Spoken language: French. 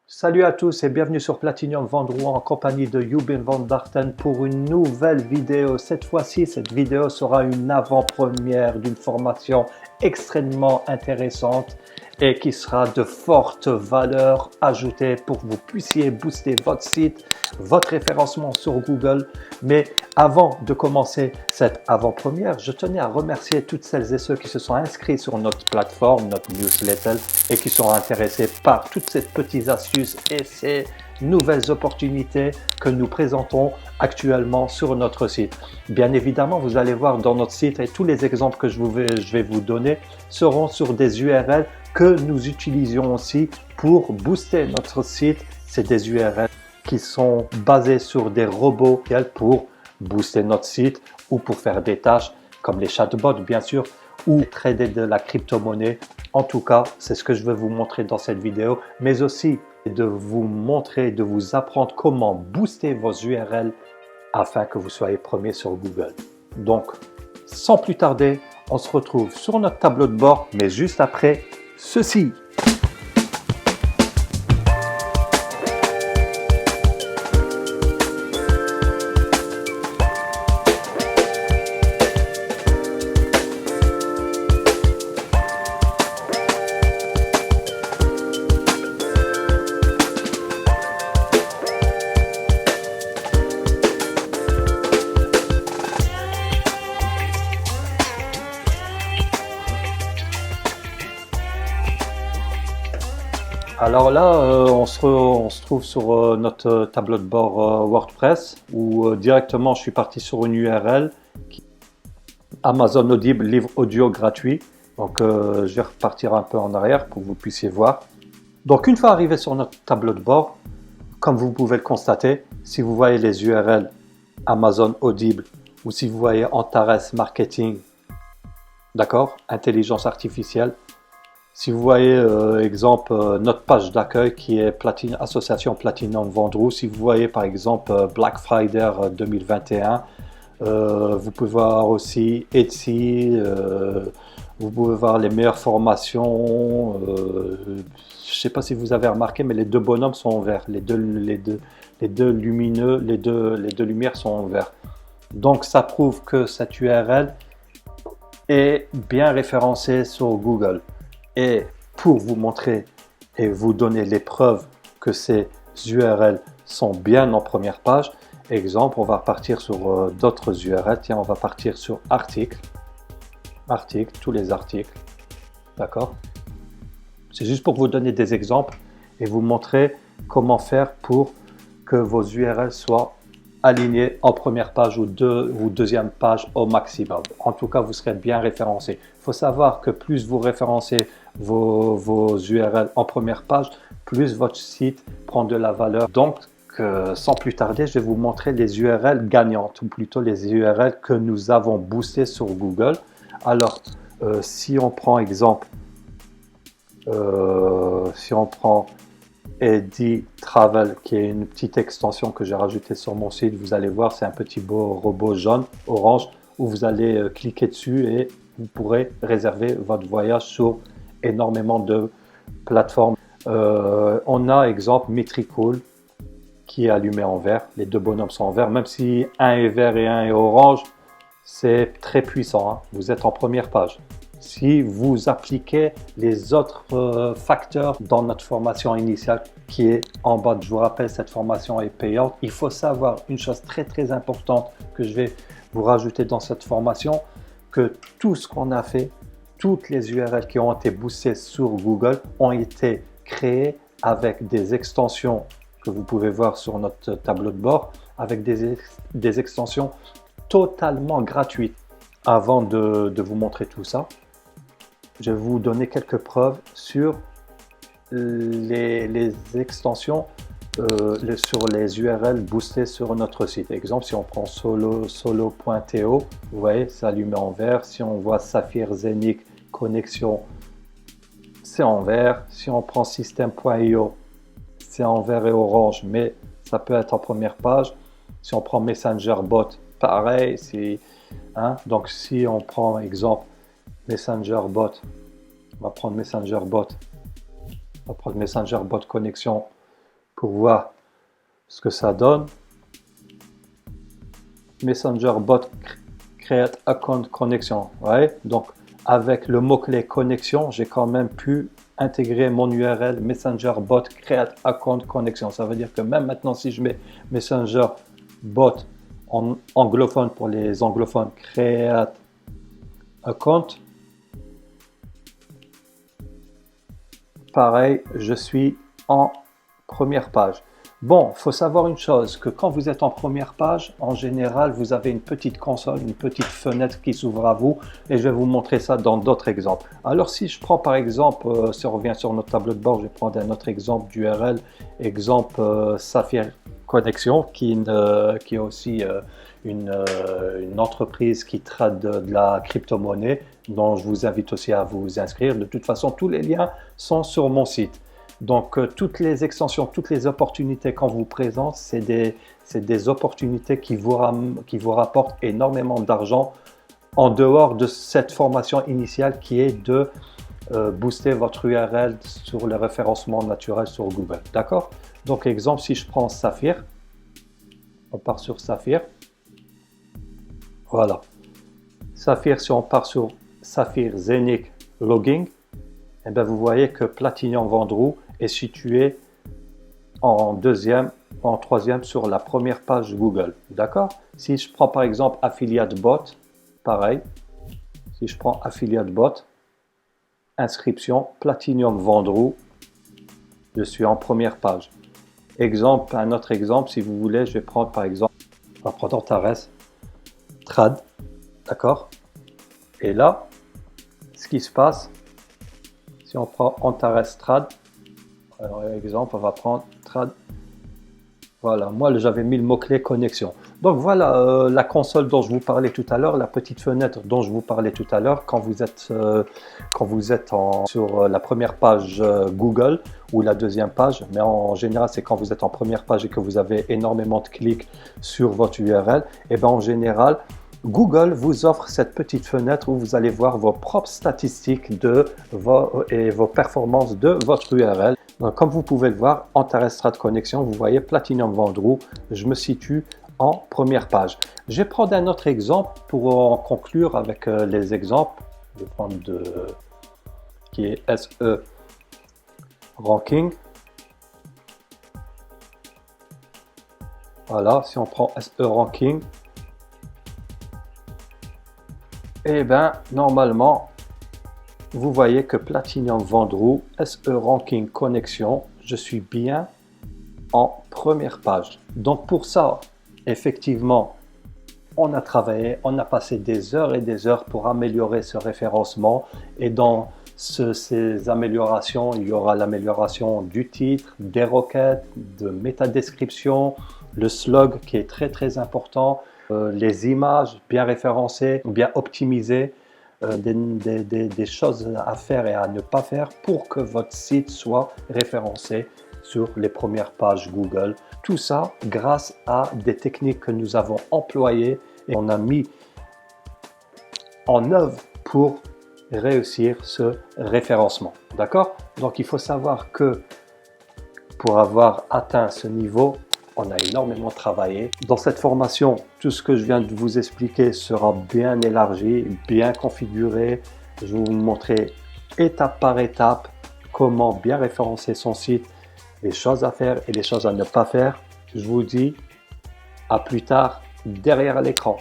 Salut à tous et bienvenue sur Platinum Vendroux en compagnie de Jubin van Darten pour une nouvelle vidéo. Cette fois-ci, cette vidéo sera une avant-première d'une formation extrêmement intéressante et qui sera de forte valeur ajoutée pour que vous puissiez booster votre site, votre référencement sur Google. Mais avant de commencer cette avant-première, je tenais à remercier toutes celles et ceux qui se sont inscrits sur notre plateforme, notre newsletter et qui sont intéressés par toutes ces petites astuces et ces nouvelles opportunités que nous présentons actuellement sur notre site. Bien évidemment, vous allez voir dans notre site et tous les exemples que je vais vous donner seront sur des URL que nous utilisions aussi pour booster notre site. C'est des URL qui sont basés sur des robots pour booster notre site ou pour faire des tâches comme les chatbots bien sûr ou trader de la crypto-monnaie. En tout cas, c'est ce que je vais vous montrer dans cette vidéo, mais aussi de vous montrer, de vous apprendre comment booster vos URL afin que vous soyez premier sur Google. Donc, sans plus tarder, on se retrouve sur notre tableau de bord, mais juste après ceci. Alors là, on se trouve sur notre tableau de bord WordPress où directement je suis parti sur une URL Amazon Audible, livre audio gratuit. Donc je vais repartir un peu en arrière pour que vous puissiez voir. Donc une fois arrivé sur notre tableau de bord, comme vous pouvez le constater, si vous voyez les URL Amazon Audible ou si vous voyez Antares Marketing, d'accord, intelligence artificielle. Si vous voyez, exemple, notre page d'accueil qui est Association Platinum Vendroux, si vous voyez par exemple Black Friday 2021, vous pouvez voir aussi Etsy, vous pouvez voir les meilleures formations. Je ne sais pas si vous avez remarqué, mais les deux bonhommes sont en vert, les deux lumineux, les deux lumières sont en vert. Donc ça prouve que cette URL est bien référencée sur Google. Et pour vous montrer et vous donner les preuves que ces URL sont bien en première page, exemple, on va partir sur d'autres URL. Tiens, on va partir sur articles, tous les articles, d'accord? C'est juste pour vous donner des exemples et vous montrer comment faire pour que vos URL soient alignées en première page ou deuxième page au maximum. En tout cas, vous serez bien référencé. Il faut savoir que plus vous référencez vos URL en première page, plus votre site prend de la valeur. Donc, sans plus tarder, je vais vous montrer les URL gagnantes, ou plutôt les URL que nous avons boostées sur Google. Alors, si on prend exemple, si on prend Eddie Travel, qui est une petite extension que j'ai rajoutée sur mon site, vous allez voir, c'est un petit beau robot jaune, orange, où vous allez cliquer dessus et vous pourrez réserver votre voyage sur énormément de plateformes. On a exemple Metricool qui est allumé en vert, les deux bonhommes sont en vert, même si un est vert et un est orange, c'est très puissant, hein. Vous êtes en première page. Si vous appliquez les autres facteurs dans notre formation initiale qui est en bas, je vous rappelle, cette formation est payante. Il faut savoir une chose très importante que je vais vous rajouter dans cette formation, que tout ce qu'on a fait, toutes les URL qui ont été boostées sur Google ont été créées avec des extensions que vous pouvez voir sur notre tableau de bord, avec des extensions totalement gratuites. Avant de vous montrer tout ça, je vais vous donner quelques preuves sur les extensions, sur les URL boostées sur notre site. Exemple, si on prend solo.to, vous voyez, c'est allumé en vert. Si on voit Saphir Zenic Connexion, c'est en vert. Si on prend system.io, c'est en vert et orange, mais ça peut être en première page. Si on prend MessengerBot, pareil. Donc, si on prend exemple MessengerBot, on va prendre MessengerBot connexion, pour voir ce que ça donne. Messenger bot create account connection. Ouais, donc avec le mot-clé connexion, j'ai quand même pu intégrer mon URL Messenger bot create account connection. Ça veut dire que même maintenant, si je mets Messenger bot en anglophone pour les anglophones, create account, pareil, je suis en première page. Bon, il faut savoir une chose, que quand vous êtes en première page, en général, vous avez une petite console, une petite fenêtre qui s'ouvre à vous, et je vais vous montrer ça dans d'autres exemples. Alors, si je prends par exemple, si on revient sur notre tableau de bord, je vais prendre un autre exemple d'URL, exemple Saphir Connexion, qui est aussi une entreprise qui traite de la crypto-monnaie, dont je vous invite aussi à vous inscrire. De toute façon, tous les liens sont sur mon site. Donc, toutes les extensions, toutes les opportunités qu'on vous présente, c'est des opportunités qui vous rapportent énormément d'argent en dehors de cette formation initiale qui est de booster votre URL sur le référencement naturel sur Google. D'accord? Donc, exemple, si je prends Saphir, on part sur Saphir. Voilà. Saphir, si on part sur Saphir Zenith Logging, eh bien, vous voyez que Platinum Vendroux est situé en deuxième, en troisième sur la première page Google. D'accord? Si je prends par exemple Affiliate Bot, pareil. Si je prends Affiliate Bot, inscription, Platinum Vendroux, je suis en première page. Exemple, un autre exemple, si vous voulez, je vais prendre par exemple, on va prendre Antares Trad, d'accord? Et là, ce qui se passe, si on prend Antares Trad, alors exemple, on va prendre Trad. Voilà, moi j'avais mis le mot-clé connexion. Donc voilà la console dont je vous parlais tout à l'heure, la petite fenêtre dont je vous parlais tout à l'heure, quand vous êtes sur la première page Google ou la deuxième page, mais en général c'est quand vous êtes en première page et que vous avez énormément de clics sur votre URL, et bien en général, Google vous offre cette petite fenêtre où vous allez voir vos propres statistiques et vos performances de votre URL. Donc, comme vous pouvez le voir, Antares Trad Connexion, vous voyez Platinum Vendroux, je me situe en première page. Je vais prendre un autre exemple pour en conclure avec les exemples. Je vais prendre qui est SE Ranking. Voilà, si on prend SE Ranking, et bien normalement, vous voyez que Platinum Vendroux, SE Ranking Connexion, je suis bien en première page. Donc pour ça, effectivement, on a travaillé, on a passé des heures et des heures pour améliorer ce référencement. Et dans ces améliorations, il y aura l'amélioration du titre, des requêtes, de métadescription, le slug qui est très très important, les images bien référencées, bien optimisées. Des choses à faire et à ne pas faire pour que votre site soit référencé sur les premières pages Google. Tout ça grâce à des techniques que nous avons employées et on a mis en œuvre pour réussir ce référencement. D'accord? Donc il faut savoir que pour avoir atteint ce niveau, on a énormément travaillé. Dans cette formation, tout ce que je viens de vous expliquer sera bien élargi, bien configuré. Je vais vous montrer étape par étape comment bien référencer son site, les choses à faire et les choses à ne pas faire. Je vous dis à plus tard derrière l'écran.